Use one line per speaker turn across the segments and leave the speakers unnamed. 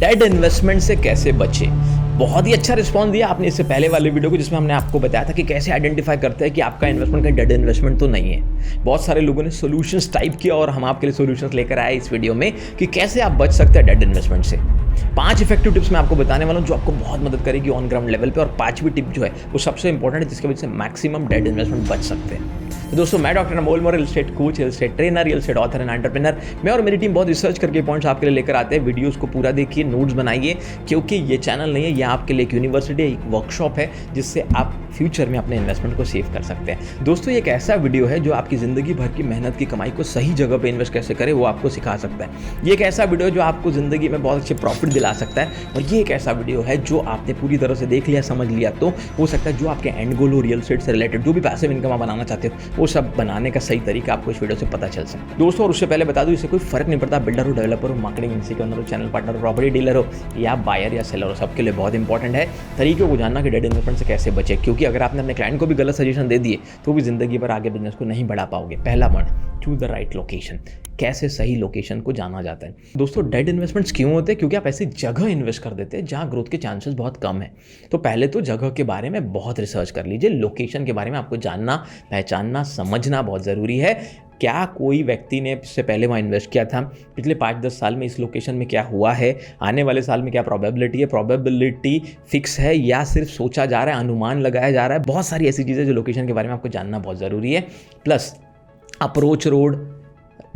Dead investment से कैसे बचे। बहुत ही अच्छा रिस्पॉन्स दिया आपने इससे पहले वाले वीडियो को, जिसमें हमने आपको बताया था कि कैसे आइडेंटिफाई करते हैं कि आपका इन्वेस्टमेंट कहीं डेड इन्वेस्टमेंट तो नहीं है। बहुत सारे लोगों ने सॉल्यूशंस टाइप किया और हम आपके लिए सॉल्यूशंस लेकर आए इस वीडियो में कि कैसे आप बच सकते हैं डेड इन्वेस्टमेंट से। 5 इफेक्टिव टिप्स मैं आपको बताने वाला हूं जो आपको बहुत मदद करेगी ऑन ग्राउंड लेवल पे, और 5वीं टिप जो है वो सबसे इंपॉर्टेंट है, जिसकी वजह से मैक्सिमम डेड इन्वेस्टमेंट बच सकते हैं। तो दोस्तों, मैं doctor Amol more, real estate coach, real estate trainer, real estate author and entrepreneur. मैं और मेरी टीम बहुत रिसर्च करके पॉइंट्स आपके लिए लेकर आते हैं। वीडियोस को पूरा देखिए, नोट्स बनाइए, क्योंकि ये चैनल नहीं है, ये आपके लिए एक यूनिवर्सिटी, एक वर्कशॉप है जिससे आप फ्यूचर में अपने इन्वेस्टमेंट को सेव कर सकते हैं। दोस्तों, ये एक ऐसा वीडियो है जो आपकी ज़िंदगी भर की मेहनत की कमाई को सही जगह पे इन्वेस्ट कैसे करें वो आपको सिखा सकता है। ये एक ऐसा वीडियो है जो आपको ज़िंदगी में बहुत अच्छे प्रॉफिट दिला सकता है, और ये एक ऐसा वीडियो है जो आपने पूरी तरह से देख लिया, समझ लिया, तो हो सकता है जो आपके एंड गोल हो, रियल एस्टेट से रिलेटेड जो भी पैसिव इनकम आप बनाना चाहते हो, वो सब बनाने का सही तरीका आपको इस वीडियो से पता चल सकता है। दोस्तों, और उससे पहले बता दूं, इससे कोई फर्क नहीं पड़ता बिल्डर हो, डेवलपर हो, मार्केटिंग एजेंसी के ओनर हो, चैनल पार्टनर हो, प्रॉपर्टी डीलर हो, या बायर या सेलर हो, सबके लिए बहुत इंपॉर्टेंट है तरीकों को जानना कि डेड इन्वेस्टमेंट से कैसे बचे। क्योंकि अगर आपने अपने क्लाइंट को भी गलत सजेशन दे दिए तो भी जिंदगी भर आगे बिजनेस को नहीं बढ़ा पाओगे। पहला point, choose the right location. कैसे सही लोकेशन को जाना जाता है। दोस्तों, डेड इन्वेस्टमेंट्स क्यों होते हैं? क्योंकि आप ऐसी जगह इन्वेस्ट कर देते हैं जहां ग्रोथ के चांसेस बहुत कम है। तो पहले तो जगह के बारे में बहुत रिसर्च कर लीजिए, लोकेशन के बारे में आपको जानना, पहचानना, समझना बहुत ज़रूरी है। क्या कोई व्यक्ति ने इससे पहले वहाँ इन्वेस्ट किया था, पिछले 5-10 साल में इस लोकेशन में क्या हुआ है, आने वाले साल में क्या प्रोबेबिलिटी है, प्रोबेबिलिटी फिक्स है या सिर्फ सोचा जा रहा है, अनुमान लगाया जा रहा है। बहुत सारी ऐसी चीज़ें जो लोकेशन के बारे में आपको जानना बहुत ज़रूरी है। Plus approach road,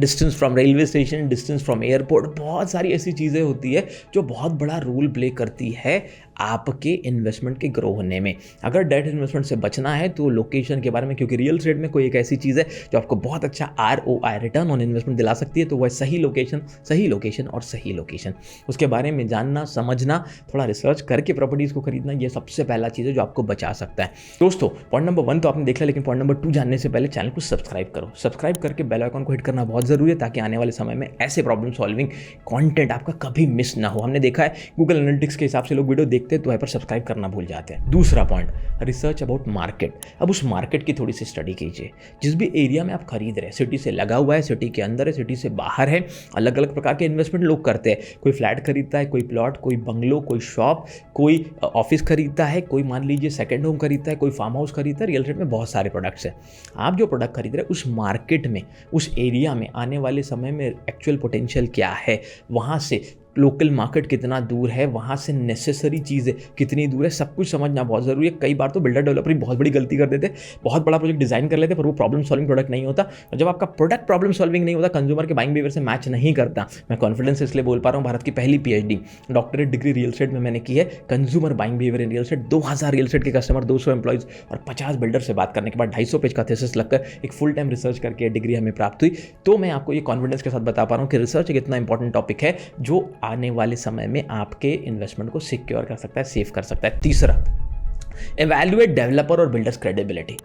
distance from railway station, distance from airport, बहुत सारी ऐसी चीज़ें होती है जो बहुत बड़ा रोल प्ले करती है आपके इन्वेस्टमेंट के ग्रो होने में। अगर डेड इन्वेस्टमेंट से बचना है तो लोकेशन के बारे में, क्योंकि रियल एस्टेट में कोई एक ऐसी चीज़ है जो आपको बहुत अच्छा ROI, रिटर्न ऑन इन्वेस्टमेंट दिला सकती है, तो वह सही लोकेशन और सही लोकेशन, उसके बारे में जानना, समझना, थोड़ा रिसर्च करके प्रॉपर्टीज़ को खरीदना, ये सबसे पहला चीज़ है जो आपको बचा सकता है। दोस्तों, पॉइंट नंबर 1 तो आपने देख लिया, लेकिन पॉइंट नंबर 2 जानने से पहले चैनल को सब्सक्राइब करो। सब्सक्राइब करके बेल आइकन को हिट करना बहुत ज़रूरी है, ताकि आने वाले समय में ऐसे प्रॉब्लम सॉल्विंग कंटेंट आपका कभी मिस ना हो। हमने देखा है गूगल एनालिटिक्स के हिसाब से लोग वीडियो देखते हैं तो वहाँ पर सब्सक्राइब करना भूल जाते हैं। दूसरा पॉइंट, रिसर्च अबाउट मार्केट। अब उस मार्केट की थोड़ी सी स्टडी कीजिए। जिस भी एरिया में आप खरीद रहे हैं, सिटी से लगा हुआ है, सिटी के अंदर है, सिटी से बाहर है, अलग अलग प्रकार के इन्वेस्टमेंट लोग करते हैं। कोई फ्लैट खरीदता है, कोई प्लॉट, कोई बंगलो, कोई शॉप, कोई ऑफिस खरीदता है, कोई मान लीजिए सेकेंड होम खरीदता है, कोई फार्म हाउस खरीदता है। रियल एस्टेट में बहुत सारे प्रोडक्ट्स हैं। आप जो प्रोडक्ट खरीद रहे हैं उस मार्केट में, उस एरिया में आने वाले समय में एक्चुअल पोटेंशियल क्या है, वहाँ से लोकल मार्केट कितना दूर है, वहाँ से नेसेसरी चीज़ें कितनी दूर है, सब कुछ समझना बहुत ज़रूरी है। कई बार तो बिल्डर डेवलपर ही बहुत बड़ी गलती कर देते हैं, बहुत बड़ा प्रोजेक्ट डिज़ाइन कर लेते हैं पर वो प्रॉब्लम सॉल्विंग प्रोडक्ट नहीं होता। और जब आपका प्रोडक्ट प्रॉब्लम सॉल्विंग नहीं होता, कंज्यूमर के बाइंग बिहेवियर से मैच नहीं करता। मैं कॉन्फिडेंस इसलिए बोल पा रहा हूँ, भारत की पहली PhD doctorate degree real estate में मैंने की है, consumer buying behaviour in real estate. 2000 real estate के कस्टमर, 200 एम्प्लॉइज और 50 बिल्डर से बात करने के बाद 250 पेज का थीसिस लगकर एक फुल टाइम रिसर्च करके डिग्री हमें प्राप्त हुई। तो मैं आपको ये कॉन्फिडेंस के साथ बता पा रहा हूँ कि रिसर्च एक इतना इंपॉर्टेंट टॉपिक है जो आने वाले समय में आपके इन्वेस्टमेंट को सिक्योर कर सकता है, सेव कर सकता है। तीसरा, इवैल्यूएट डेवलपर और बिल्डर्स क्रेडिबिलिटी।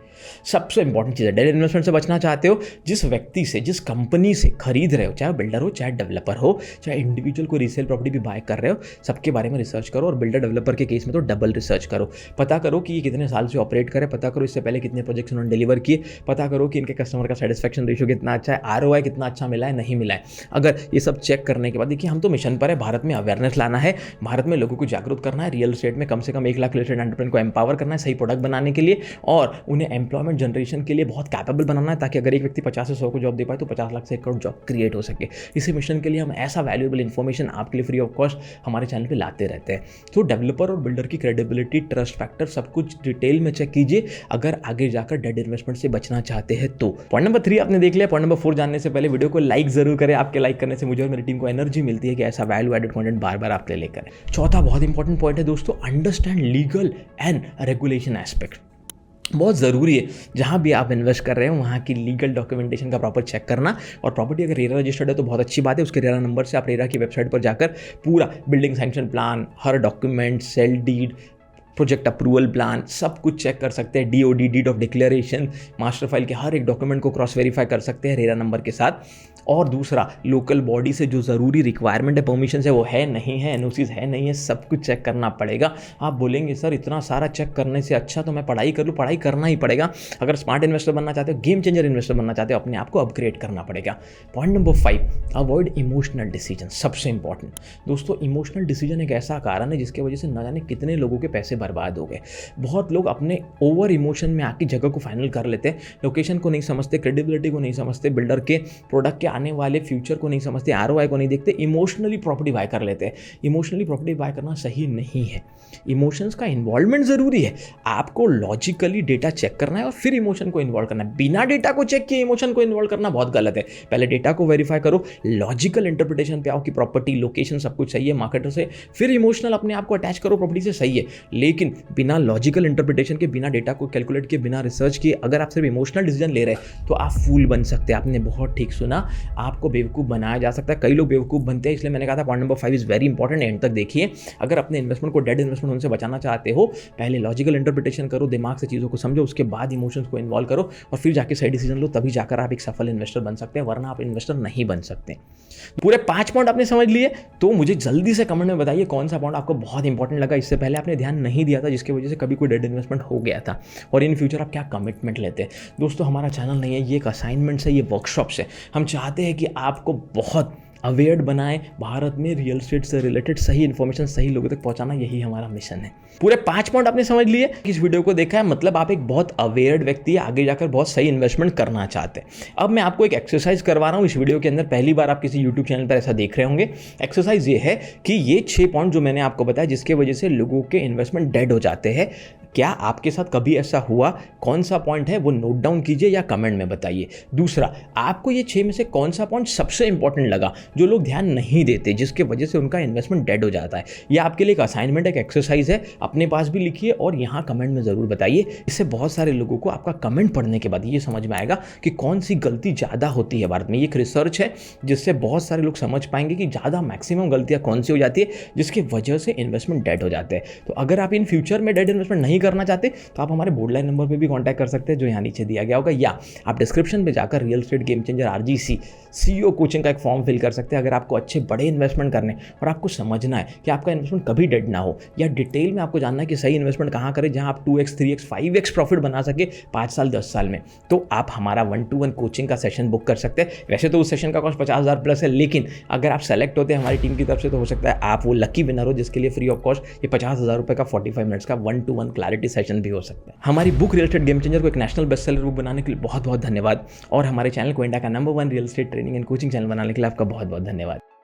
सबसे इंपॉर्टेंट चीज़ है। डेड इन्वेस्टमेंट से बचना चाहते हो, जिस व्यक्ति से, जिस कंपनी से खरीद रहे हो, चाहे बिल्डर हो, चाहे डेवलपर हो, चाहे इंडिविजुअल को रीसेल प्रॉपर्टी भी बाय कर रहे हो, सबके बारे में रिसर्च करो। और बिल्डर डेवलपर के केस में तो डबल रिसर्च करो। पता करो कि ये कितने साल से ऑपरेट करे, पता करो इससे पहले कितने प्रोजेक्ट्स उन्होंने डिलीवर किए, पता करो कि इनके कस्टमर का सेटिस्फैक्शन रेशियो कितना अच्छा है, ROI कितना अच्छा मिला है, नहीं मिला है। अगर ये सब चेक करने के बाद, देखिए हम तो मिशन पर है, भारत में अवेयरनेस लाना है, भारत में लोगों को जागरूक करना है, रियल एस्टेट में कम से कम 1 लाख रियल एस्टेट एंटरप्रेन्योर को एम्पावर करना है सही प्रोडक्ट बनाने के लिए, और उन्हें एम्प्लॉयमेंट जनरेशन के लिए बहुत कैपेबल बनाना है, ताकि अगर एक व्यक्ति 50 से 100 को जॉब दे पाए तो 50 लाख से 1 करोड़ जॉब क्रिएट हो सके। इसी मिशन के लिए हम ऐसा वैल्यूएबल इन्फॉर्मेशन आपके लिए फ्री ऑफ कॉस्ट हमारे चैनल पे लाते रहते हैं। तो डेवलपर और बिल्डर की क्रेडिबिलिटी, ट्रस्ट फैक्टर, सब कुछ डिटेल में चेक कीजिए अगर आगे जाकर डेड इन्वेस्टमेंट से बचना चाहते हैं तो। पॉइंट नंबर 3 आपने देख लिया। पॉइंट नंबर 4 जानने से पहले वीडियो को लाइक जरूर करें। आपके लाइक करने से मुझे और मेरी टीम को एनर्जी मिलती है कि ऐसा वैल्यू एडेड कंटेंट बार बार आपके लिए लेकर आए। चौथा बहुत इंपॉर्टेंट पॉइंट है दोस्तों, understand legal and regulation aspect. बहुत ज़रूरी है जहाँ भी आप इन्वेस्ट कर रहे हो वहाँ की लीगल डॉक्यूमेंटेशन का प्रॉपर चेक करना। और प्रॉपर्टी अगर रेरा रजिस्टर्ड है तो बहुत अच्छी बात है, उसके रेरा नंबर से आप रेरा की वेबसाइट पर जाकर पूरा बिल्डिंग सैंक्शन प्लान, हर document, sale deed, project approval plan, सब कुछ चेक कर सकते हैं। DOD, deed of declaration, master file के हर एक डॉक्यूमेंट को क्रॉस वेरीफाई कर सकते हैं रेरा नंबर के साथ। और दूसरा लोकल बॉडी से जो ज़रूरी रिक्वायरमेंट है, परमिशन है, वो है नहीं है, एनओसीज है नहीं है, सब कुछ चेक करना पड़ेगा। आप बोलेंगे सर इतना सारा चेक करने से अच्छा तो मैं पढ़ाई कर लूँ, पढ़ाई करना ही पड़ेगा। अगर स्मार्ट इन्वेस्टर बनना चाहते हो, गेम चेंजर इन्वेस्टर बनना चाहते हो, अपने आप को अपग्रेड करना पड़ेगा। Point number 5, avoid emotional decision. सबसे इंपॉर्टेंट दोस्तों, इमोशनल डिसीजन एक ऐसा कारण है जिसकी वजह से न जाने कितने लोगों के पैसे बर्बाद हो गए। बहुत लोग अपने ओवर इमोशन में आके जगह को फाइनल कर लेते हैं, लोकेशन को नहीं समझते, क्रेडिबिलिटी को नहीं समझते, बिल्डर के प्रोडक्ट के आने वाले फ्यूचर को नहीं समझते, आरओआई को नहीं देखते, इमोशनली प्रॉपर्टी बाय कर लेते हैं। इमोशनली प्रॉपर्टी बाय करना सही नहीं है। इमोशंस का इन्वॉल्वमेंट जरूरी है, आपको लॉजिकली डेटा चेक करना है और फिर इमोशन को इन्वॉल्व करना है। बिना डेटा को चेक किए इमोशन को इन्वॉल्व करना बहुत गलत है। पहले डेटा को वेरीफाई करो, लॉजिकल इंटरप्रिटेशन पे आओ कि प्रॉपर्टी, लोकेशन सब कुछ सही है मार्केटर से, फिर इमोशनल अपने आप को अटैच करो प्रॉपर्टी से, सही है। लेकिन बिना लॉजिकल इंटरप्रिटेशन के, बिना डेटा को कैलकुलेट किए, बिना रिसर्च किए अगर आप सिर्फ इमोशनल डिसीजन ले रहे हैं तो आप फूल बन सकते हैं। आपने बहुत ठीक सुना, आपको बेवकूफ़ बनाया जा सकता है। कई लोग बेवकूफ़ बनते हैं, इसलिए मैंने कहा था point number 5 is very important. And तक देखिए, अगर अपने इन्वेस्टमेंट को, डेड इन्वेस्टमेंट उनसे बचाना चाहते हो, पहले लॉजिकल इंटरप्रिटेशन करो, दिमाग से चीज़ों को समझो, उसके बाद इमोशंस को इन्वॉल्व करो और फिर जाके सही डिसीजन लो, तभी जाकर आप एक सफल इन्वेस्टर बन सकते हैं, वरना आप इन्वेस्टर नहीं बन सकते। पूरे 5 पॉइंट आपने समझ लिए, तो मुझे जल्दी से कमेंट में बताइए कौन सा पॉइंट आपको बहुत इंपॉर्टेंट लगा, इससे पहले आपने ध्यान नहीं दिया था, जिसकी वजह से कभी कोई डेड इन्वेस्टमेंट हो गया था, और इन फ्यूचर आप क्या कमिटमेंट लेते हैं। दोस्तों, हमारा चैनल नहीं है, ये एक असाइनमेंट्स है, ये वर्कशॉप्स है। हम चाहते हैं कि आपको बहुत अवेयर बनाए, भारत में रियल एस्टेट से रिलेटेड सही इन्फॉर्मेशन सही लोगों तक पहुंचाना, यही हमारा मिशन है। पूरे 5 पॉइंट आपने समझ लिए, इस वीडियो को देखा है मतलब आप एक बहुत अवेयर्ड व्यक्ति है, आगे जाकर बहुत सही इन्वेस्टमेंट करना चाहते हैं। अब मैं आपको एक एक्सरसाइज करवा रहा हूँ इस वीडियो के अंदर, पहली बार आप किसी यूट्यूब चैनल पर ऐसा देख रहे होंगे। एक्सरसाइज ये है कि ये 6 पॉइंट जो मैंने आपको बताया जिसके वजह से लोगों के इन्वेस्टमेंट डेड हो जाते हैं, क्या आपके साथ कभी ऐसा हुआ? कौन सा पॉइंट है वो नोट डाउन कीजिए या कमेंट में बताइए। दूसरा, आपको ये 6 में से कौन सा पॉइंट सबसे इंपॉर्टेंट लगा जो लोग ध्यान नहीं देते, जिसके वजह से उनका इन्वेस्टमेंट डेड हो जाता है। यह आपके लिए एक असाइनमेंट, एक एक्सरसाइज है, अपने पास भी लिखिए और यहाँ कमेंट में ज़रूर बताइए। इससे बहुत सारे लोगों को आपका कमेंट पढ़ने के बाद ये समझ में आएगा कि कौन सी गलती ज़्यादा होती है भारत में। ये एक रिसर्च है जिससे बहुत सारे लोग समझ पाएंगे कि ज़्यादा मैक्सिमम गलतियाँ कौन सी हो जाती है जिसकी वजह से इन्वेस्टमेंट डेड हो जाते हैं। तो अगर आप इन फ्यूचर में डेड इन्वेस्टमेंट नहीं करना चाहते तो आप हमारे बोर्ड लाइन नंबर पे भी कांटेक्ट कर सकते हैं जो यहाँ नीचे दिया गया होगा, या आप डिस्क्रिप्शन पे जाकर real estate game changer RGC CEO coaching का एक फॉर्म फिल कर सकते हैं। अगर आपको अच्छे बड़े इन्वेस्टमेंट करने और आपको समझना है कि आपका इन्वेस्टमेंट कभी डेड ना हो, या डिटेल में आपको जानना है कि सही इन्वेस्टमेंट कहाँ करें जहाँ आप 2x 3x 5x प्रॉफिट बना सके 5 साल 10 साल में, तो आप हमारा 1-to-1 कोचिंग का सेशन बुक कर सकते हैं। वैसे तो उस सेशन का कॉस्ट 50,000 प्लस है, लेकिन अगर आप सेलेक्ट होते हैं हमारी टीम की तरफ से तो हो सकता है आप वो लकी विनर हो जिसके लिए फ्री ऑफ कॉस्ट ये 50,000 रुपये का 45 मिनट्स का 1-to-1 क्लैरिटी सेशन भी हो सकता है। हमारी book real estate game changer को एक नेशनल बेस्ट सेलर बुक बनाने के लिए बहुत बहुत धन्यवाद, और हमारे चैनल को इंडिया का number 1 real estate training and coaching channel बनाने के लिए आपका बहुत बहुत धन्यवाद।